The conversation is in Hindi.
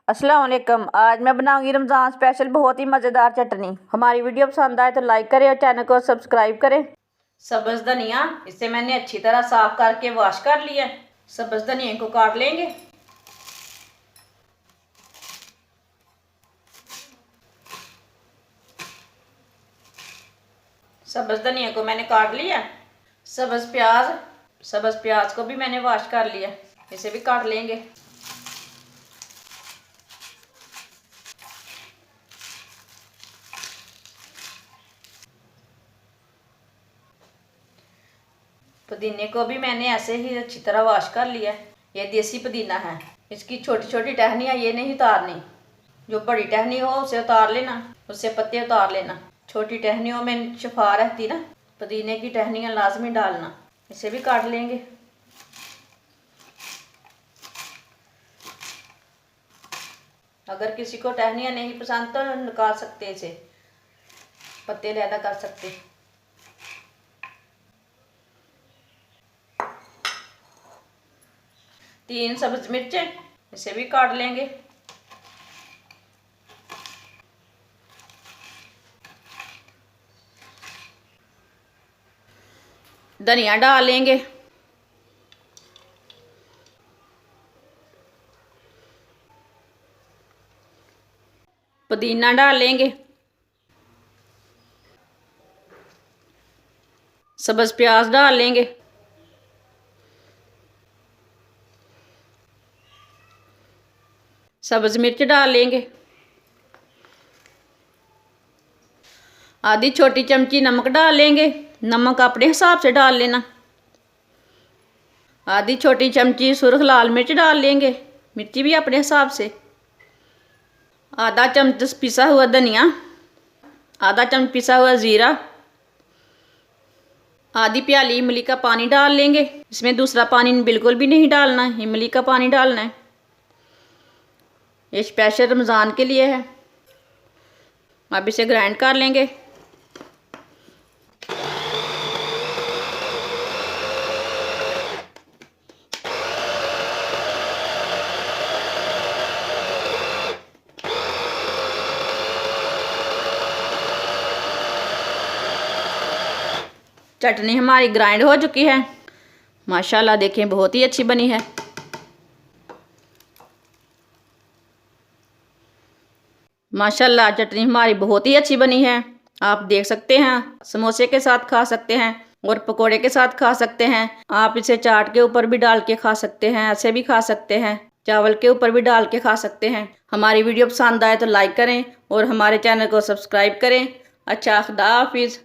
अस्सलाम वालेकुम। आज मैं बनाऊंगी रमज़ान स्पेशल बहुत ही मज़ेदार चटनी। हमारी वीडियो पसंद आए तो लाइक करें और चैनल को सब्सक्राइब करें। सब्ज़ धनिया, इसे मैंने अच्छी तरह साफ करके वॉश कर लिया। सब्ज़ धनिया को काट लेंगे। सब्ज़ धनिया को मैंने काट लिया। सब्ज़ प्याज को भी मैंने वॉश कर लिया, इसे भी काट लेंगे। पुदीने को भी मैंने ऐसे ही अच्छी तरह वॉश कर लिया। ये देसी पुदीना है, इसकी छोटी छोटी टहनियाँ ये नहीं उतारनी। जो बड़ी टहनी हो उसे उतार लेना, उससे पत्ते उतार लेना। छोटी टहनियों में शफा रहती ना, पुदीने की टहनियाँ लाजमी डालना। इसे भी काट लेंगे। अगर किसी को टहनियाँ नहीं पसंद तो निकाल सकते, इसे पत्ते अलग कर सकते। तीन सब्ज मिर्चें, इसे भी काट लेंगे। धनिया डाल लेंगे। पुदीना डाल लेंगे। सब्ज प्याज डाल लेंगे। सब्ज मिर्च डाल लेंगे। आधी छोटी चमची नमक डाल लेंगे। नमक अपने हिसाब से डाल लेना। आधी छोटी चमची सुर्ख लाल मिर्च डाल लेंगे, मिर्ची भी अपने हिसाब से। आधा चम्मच पिसा हुआ धनिया, आधा चम्मच पिसा हुआ ज़ीरा, आधी प्याली इमली का पानी डाल लेंगे। इसमें दूसरा पानी बिल्कुल भी नहीं डालना, इमली का पानी डालना है। ये स्पेशल रमज़ान के लिए है। अब इसे ग्राइंड कर लेंगे। चटनी हमारी ग्राइंड हो चुकी है। माशाल्लाह देखें बहुत ही अच्छी बनी है। माशाल्लाह चटनी हमारी बहुत ही अच्छी बनी है। आप देख सकते हैं, समोसे के साथ खा सकते हैं और पकोड़े के साथ खा सकते हैं। आप इसे चाट के ऊपर भी डाल के खा सकते हैं, ऐसे भी खा सकते हैं, चावल के ऊपर भी डाल के खा सकते हैं। हमारी वीडियो पसंद आए तो लाइक करें और हमारे चैनल को सब्सक्राइब करें। अच्छा, खुदा हाफिज़।